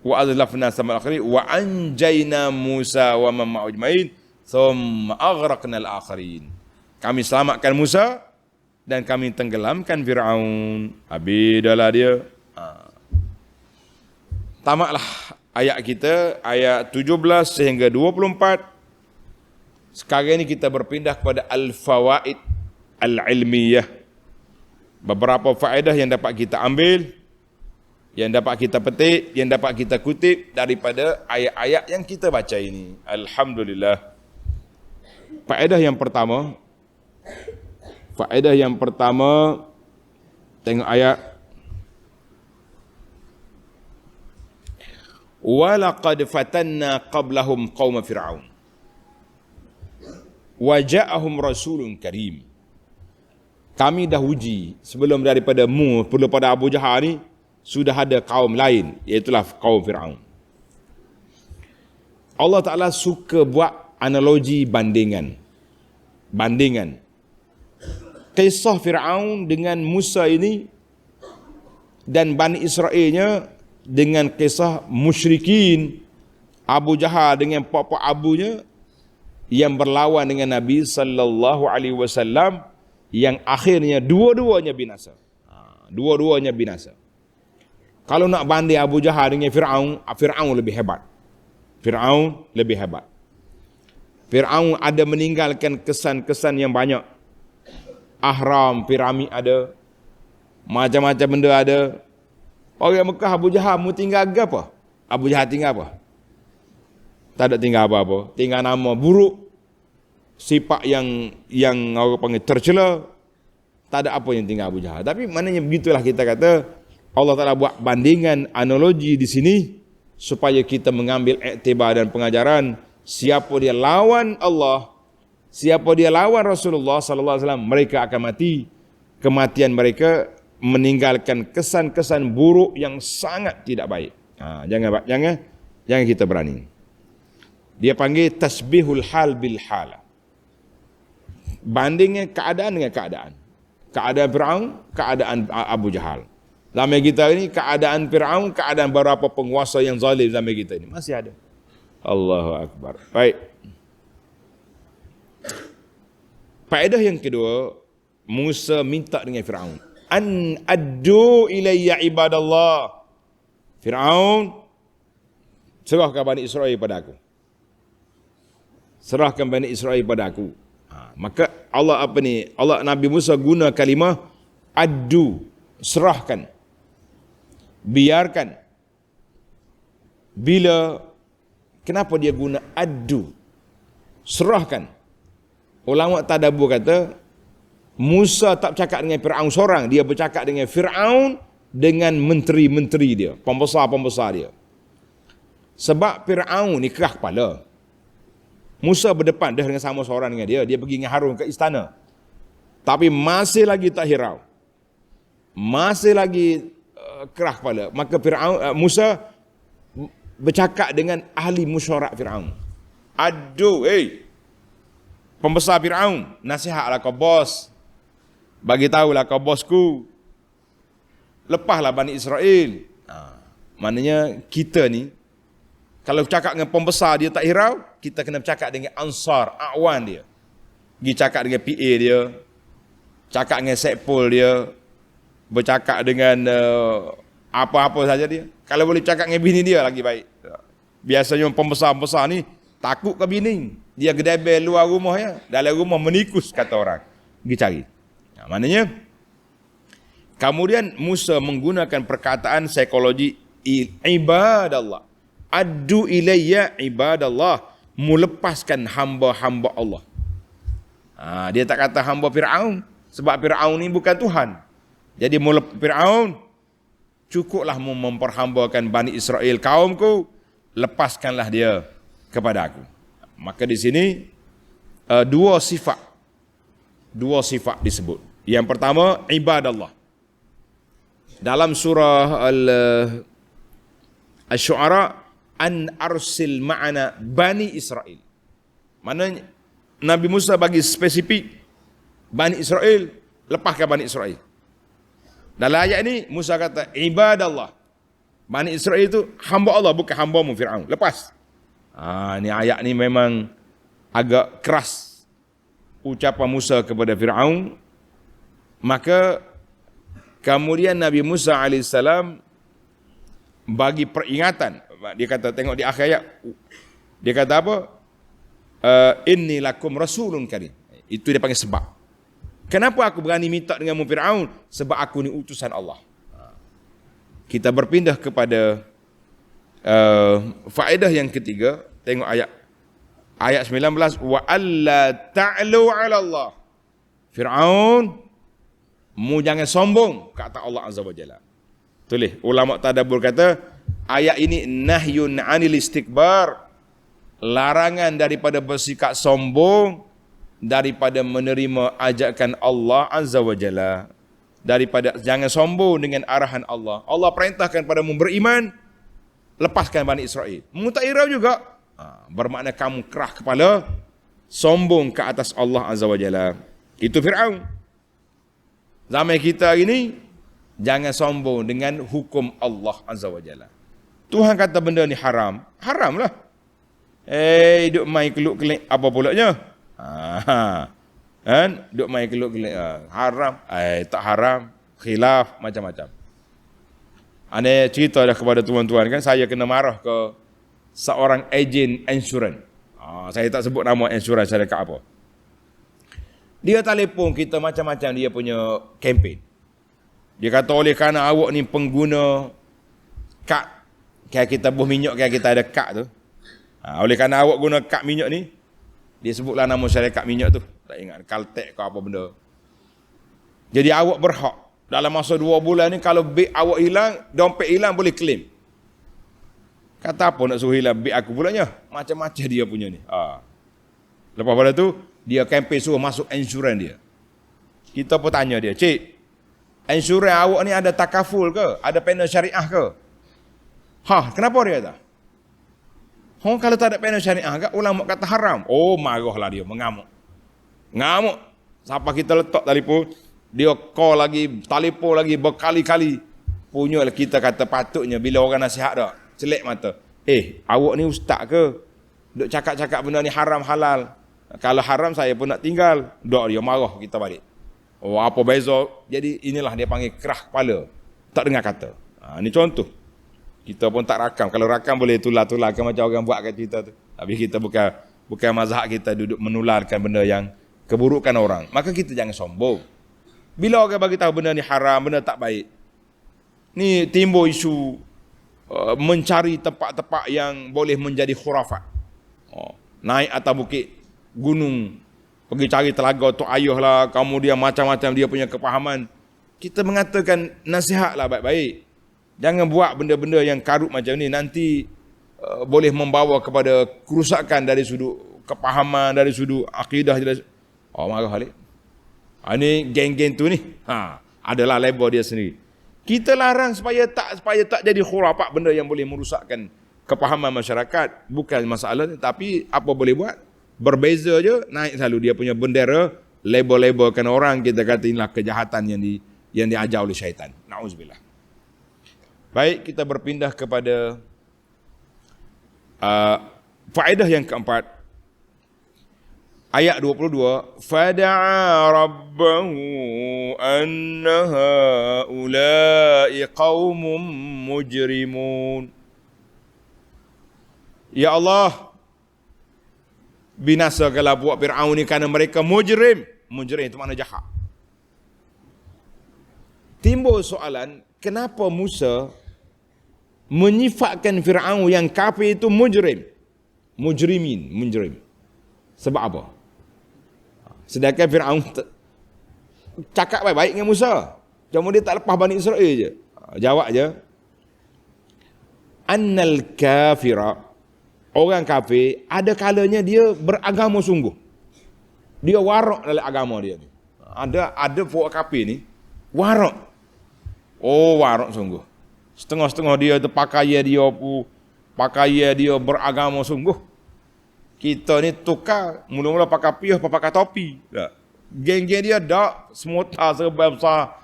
Wa azlafna samal akhirin wa anjayna Musa wa man ma'ahu ajmain thumma aghraqna al-akhirin. Kami selamatkan Musa dan kami tenggelamkan Fir'aun. Habis dah lah dia. Tamatlah ayat kita, ayat 17 sehingga 24. Sekarang ini kita berpindah kepada al-fawaid al-ilmiyah. Beberapa faedah yang dapat kita ambil yang dapat kita petik, yang dapat kita kutip daripada ayat-ayat yang kita baca ini. Alhamdulillah. Faedah yang pertama, tengok ayat. Walaqad fatanna qablahum qauma fir'aun wa ja'ahum rasulun karim. Kami dah uji sebelum daripada Abu Jahal ni, sudah ada kaum lain, iaitulah kaum Fir'aun. Allah Ta'ala suka buat analogi bandingan. Kisah Fir'aun dengan Musa ini dan Bani Israelnya dengan kisah musyrikin Abu Jahal dengan pak-pak abunya yang berlawan dengan Nabi sallallahu alaihi wasallam, yang akhirnya dua-duanya binasa. Dua-duanya binasa. Kalau nak banding Abu Jahal dengan Fir'aun, Fir'aun lebih hebat. Fir'aun ada meninggalkan kesan-kesan yang banyak. Ahram, piramid ada. Macam-macam benda ada. Orang Mekah, Abu Jahal mu tinggal apa? Abu Jahal tinggal apa? Tak ada tinggal apa-apa. Tinggal nama buruk. Sifat yang orang panggil tercela. Tak ada apa yang tinggal Abu Jahal. Tapi maknanya begitulah kita kata, Allah Ta'ala buat bandingan, analogi di sini supaya kita mengambil iktibar dan pengajaran. Siapa dia lawan Allah, siapa dia lawan Rasulullah sallallahu alaihi wasallam, mereka akan mati. Kematian mereka meninggalkan kesan-kesan buruk yang sangat tidak baik. Jangan kita berani. Dia panggil tasbihul hal bil hal. Bandingnya keadaan dengan keadaan. Keadaan Fir'aun, keadaan Abu Jahal. Zaman kita ini keadaan Fir'aun, keadaan beberapa penguasa yang zalim zaman kita ini masih ada. Allahu Akbar. Baik. Faedah yang kedua, Musa minta dengan Fir'aun, an addu ilayya ibadallah. Fir'aun, serahkan Bani Israel pada aku. Serahkan Bani Israel pada aku. Maka Allah Nabi Musa guna kalimah addu, serahkan. Biarkan. Kenapa dia guna addu? Serahkan. Ulama tadabbur kata, Musa tak bercakap dengan Fir'aun seorang, dia bercakap dengan Fir'aun dengan menteri-menteri dia, pembesar-pembesar dia. Sebab Fir'aun ni kerah kepala. Musa berdepan dah dengan sama seorang dengan dia pergi dengan Harun ke istana. Tapi masih lagi tak hirau. Masih lagi kerah kepala. Maka Musa bercakap dengan ahli mesyuarat Fir'aun. Aduh, pembesar Fir'aun, nasihatlah kau bos. Bagi tahulah kau bosku. Lepaslah Bani Israel. Maknanya kita ni, kalau cakap dengan pembesar dia tak hirau, kita kena bercakap dengan ansar, awan dia. Pergi cakap dengan PA dia, cakap dengan sekpol dia, bercakap dengan apa-apa saja dia. Kalau boleh cakap dengan bini dia lagi baik. Biasanya pembesar-pembesar ni takut ke bini. Dia gedebel luar rumahnya, dalam rumah menikus kata orang. Pergi cari. Maknanya, kemudian Musa menggunakan perkataan psikologi ibadallah. Addu ilayya ibadallah. Melepaskan hamba-hamba Allah. Dia tak kata hamba Fir'aun. Sebab Fir'aun ni bukan Tuhan. Jadi Fir'aun, cukuplah memperhambakan Bani Israel kaumku, lepaskanlah dia kepada aku. Maka di sini dua sifat disebut. Yang pertama, ibadallah. Dalam surah Asy-Syu'ara, an arsil ma'ana Bani Israel. Maknanya Nabi Musa bagi spesifik Bani Israel, lepaskan Bani Israel. Dalam ayat ini Musa kata ibadallah. Bani Israel itu hamba Allah, bukan hamba-Mu Fir'aun. Lepas. Ini ayat ni memang agak keras ucapan Musa kepada Fir'aun. Maka kemudian Nabi Musa AS bagi peringatan. Dia kata, tengok di akhir ayat, dia kata apa? Inni lakum rasulun karim. Itu dia panggil sebab. Kenapa aku berani minta denganmu Fir'aun? Sebab aku ni utusan Allah. Kita berpindah kepada faedah yang ketiga. Tengok ayat 19, wa alla ta'lu 'ala Allah. Firaun, mu jangan sombong, kata Allah Azza wa Jalla. Tulis, ulama tadabbur kata ayat ini nahyun 'anil istikbar, larangan daripada bersikap sombong, daripada menerima ajakan Allah Azza wa Jalla, daripada jangan sombong dengan arahan Allah. Allah perintahkan padamu beriman, lepaskan Bani Israel. Mu tak irau juga, bermakna kamu kerah kepala, sombong ke atas Allah Azza wa Jalla. Itu Fir'aun. Zaman kita hari ini, jangan sombong dengan hukum Allah Azza wa Jalla. Tuhan kata benda ni haram, haram lah. Duk main keluk-kelik apa pulaknya? Kan? Duk main keluk-kelik, haram, tak haram, khilaf, macam-macam. Ane cerita dah kepada tuan-tuan kan, saya kena marah ke seorang ejen insurans. Saya tak sebut nama insurans syarikat apa. Dia telefon kita macam-macam dia punya kempen. Dia kata oleh kerana awak ni pengguna kad, kayak kita buh minyak, kayak kita ada kad tu. Oleh kerana awak guna kad minyak ni, dia sebutlah nama syarikat minyak tu. Tak ingat, Caltex ke apa benda. Jadi awak berhak dalam masa 2 bulan ni, kalau bil awak hilang, dompet hilang, boleh claim. Kata apa nak suruh hilang bil aku pulanya? Macam-macam dia punya ni. Lepas pada tu, dia kempen suruh masuk insurans dia. Kita pun tanya dia, cik, insurans awak ni ada takaful ke? Ada panel syariah ke? Kenapa dia kata? Kalau tak ada panel syariah ke, ulama kata haram. Marahlah dia, mengamuk. Ngamuk. Siapa kita letak telefon, dia call lagi, telefon lagi berkali-kali. Punyalah kita kata patutnya bila orang nasihat dah, celek mata. Awak ni ustaz ke? Duk cakap-cakap benda ni haram halal. Kalau haram saya pun nak tinggal. Dok dia marah kita balik. Apa beza? Jadi inilah dia panggil kerah kepala. Tak dengar kata. Ni contoh. Kita pun tak rakam. Kalau rakam boleh tular-tular macam orang buat kat cerita tu. Tapi kita bukan mazhab kita duduk menularkan benda yang keburukan orang. Maka kita jangan sombong. Bila orang bagi tahu benda ni haram, benda tak baik, ni timbul isu mencari tempat-tempat yang boleh menjadi khurafat. Naik atas bukit gunung, pergi cari telaga Tok Ayuh lah, kemudian macam-macam dia punya kepahaman. Kita mengatakan nasihatlah baik-baik. Jangan buat benda-benda yang karut macam ni, nanti boleh membawa kepada kerusakan dari sudut kepahaman, dari sudut akidah. Marah balik. Ini geng-geng tu ni, adalah label dia sendiri. Kita larang supaya tak jadi khurafat, benda yang boleh merusakkan kepahaman masyarakat. Bukan masalah ni, tapi apa boleh buat? Berbeza je, naik selalu dia punya bendera, label-labelkan orang, kita kata inilah kejahatan yang diajar oleh syaitan. Na'udzubillah. Baik, kita berpindah kepada faedah yang keempat. Ayat 22, fada'a rabbahu anna haula'i qaumun mujrimun. Ya Allah, binasakanlah buat Fir'aun ni kerana mereka mujrim. Mujrim itu makna jahat. Timbul soalan, kenapa Musa menyifatkan Fir'aun yang kafir itu mujrim? Mujrim. Sebab apa? Sedangkan Fir'aun cakap baik-baik dengan Musa. Cuma dia tak lepas Bani Israel je. Jawab je. Annal kafira, orang kafir, ada kalanya dia beragama sungguh. Dia warak dalam agama dia ni. Ada puak kafir ni, warak. Warak sungguh. Setengah-setengah dia tu pakaian dia beragama sungguh. Kita ni tukar, mula-mula pakai piyah, pakai topi. Geng-geng dia dak, semua serban besar.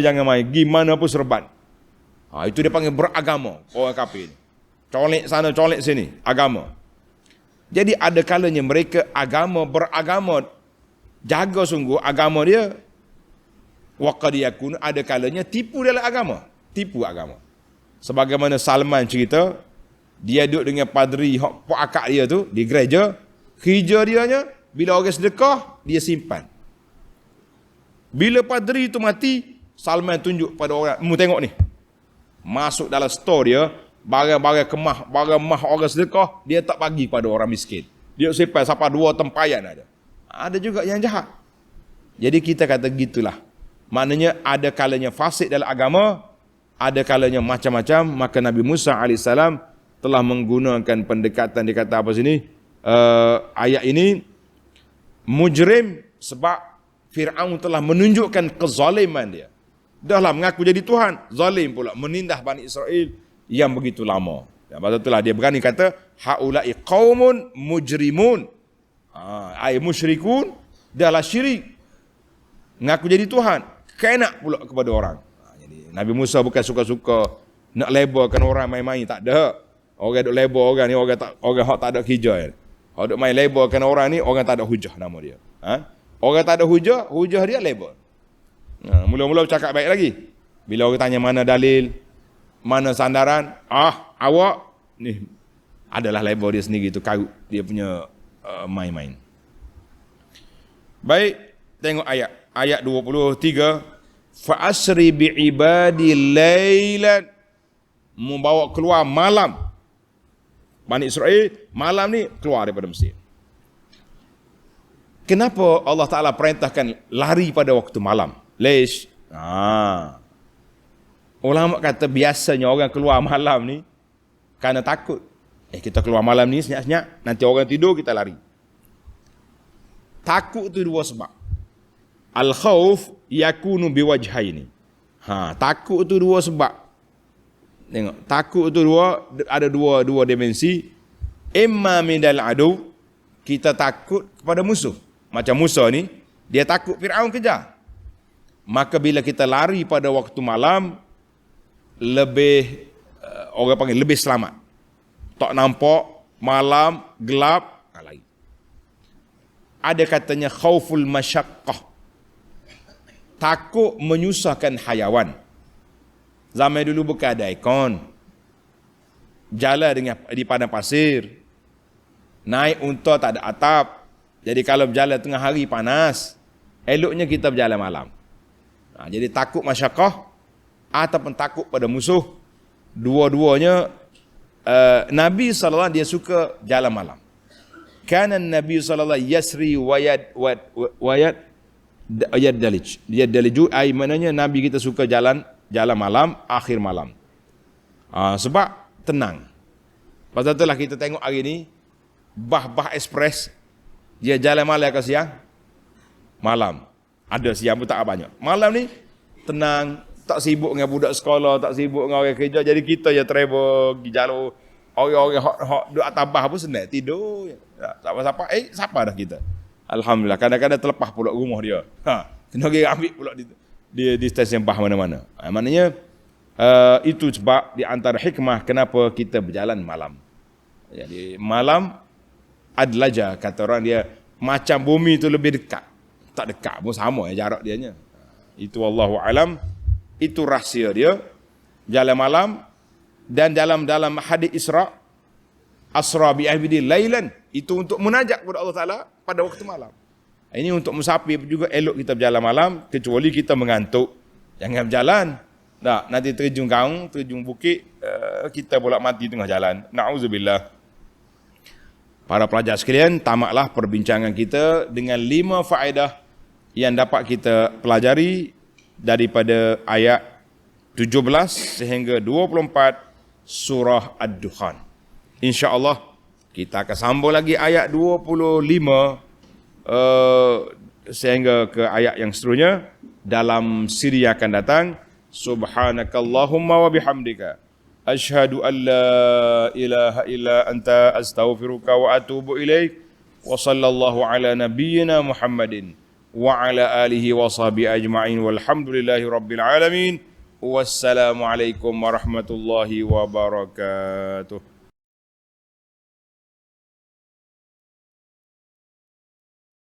Jangan main, gimana pun serban. Itu dia panggil beragama, orang kafir ni. Colek sana, colek sini, agama. Jadi ada kalanya mereka beragama, jaga sungguh agama dia. Waqad yakun, ada kalanya tipu dalam agama. Tipu agama. Sebagaimana Salman cerita, dia duduk dengan padri pak akak dia tu di gereja, kerja dianya bila orang sedekah dia simpan. Bila padri tu mati, Salman tunjuk pada orang, mu tengok ni. Masuk dalam store dia, barang-barang kemah, barang mah orang sedekah, dia tak bagi pada orang miskin. Dia simpan sampai 2 tempayan ada. Ada juga yang jahat. Jadi kita kata gitulah. Maknanya ada kalanya fasik dalam agama, ada kalanya macam-macam. Maka Nabi Musa AS telah menggunakan pendekatan, dia kata apa sini, ayat ini, mujrim, sebab Fir'aun telah menunjukkan kezaliman dia. Dahlah mengaku jadi Tuhan, zalim pula, menindas Bani Israel yang begitu lama. Dan pasal itulah dia berani kata, haula'i qaumun mujrimun. Ay musyrikun, dahlah syirik. Mengaku jadi Tuhan, kena pula kepada orang. Jadi Nabi Musa bukan suka-suka nak labelkan orang main-main, tak ada. Orang duk label orang ni, orang hak tak ada kerja. Hak duk main labelkan orang ni, orang tak ada hujah nama dia. Orang tak ada hujah dia label. Mula-mula bercakap baik lagi. Bila orang tanya mana dalil, mana sandaran, awak ni adalah label dia sendiri tu, karut dia punya main-main. Baik, tengok ayat 23, fa asri bi ibadi lailan, membawa keluar malam. Bani Israel malam ni keluar daripada Mesir. Kenapa Allah Ta'ala perintahkan lari pada waktu malam? Leish. Ulama kata biasanya orang keluar malam ni kerana takut. Kita keluar malam ni senyap-senyap, nanti orang tidur kita lari. Takut tu 2 sebab. Al-khawf yakunu biwajhaini. Takut tu 2 sebab. Tengok, takut tu ada dua dimensi. Imma minal adu, kita takut kepada musuh. Macam Musa ni, dia takut Fir'aun kejar. Maka bila kita lari pada waktu malam, lebih orang panggil lebih selamat. Tak nampak, malam, gelap, lari. Ada katanya khauful masyaqqah, takut menyusahkan hayawan. Zaman dulu bukan ada ikon, jalan di padang pasir, naik unta tak ada atap. Jadi kalau berjalan tengah hari panas, eloknya kita berjalan malam. Jadi takut masyaqqah ataupun takut pada musuh, dua-duanya Nabi SAW dia suka jalan malam. Kana Nabi SAW yasri wayad daliju, ai maknanya Nabi kita suka jalan malam, akhir malam. Sebab tenang. Pasal itulah kita tengok hari ni bah ekspres, dia jalan malam ke siang, malam. Ada siang pun tak banyak. Malam ni tenang, tak sibuk dengan budak sekolah, tak sibuk dengan orang kerja. Jadi kita je travel pergi jalur. Orang-orang hok duduk atas bah pun senang tidur. Siapa-siapa, siapa dah kita. Alhamdulillah, kadang-kadang terlepas pula rumah dia. Kena pergi ambil pula di stesen bah mana-mana. Maknanya itu sebab di antara hikmah kenapa kita berjalan malam. Jadi malam adlaja, kata orang dia, macam bumi tu lebih dekat. Tak dekat pun sama jarak dia nya. Itu wallahu alam, itu rahsia dia jalan malam. Dan dalam hadis Isra, asra bi abdi lailan, itu untuk munajat kepada Allah Taala pada waktu malam. Ini untuk musafir juga elok kita berjalan malam, kecuali kita mengantuk. Jangan berjalan. Nanti terjun gaung, terjun bukit, kita pula mati tengah jalan. Na'udzubillah. Para pelajar sekalian, tamatlah perbincangan kita dengan 5 faedah yang dapat kita pelajari daripada ayat 17 sehingga 24 surah Ad-Dukhan. InsyaAllah kita akan sambung lagi ayat 25 sehingga ke ayat yang seterusnya dalam siri yang akan datang. Subhanakallahumma wa bihamdika asyhadu an la ilaha illa anta astaghfiruka wa atubu ilaik. Wa sallallahu ala nabiyyina Muhammadin wa ala alihi wa sahbihi ajma'in walhamdulillahi rabbil alamin. Wassalamualaikum warahmatullahi wabarakatuh.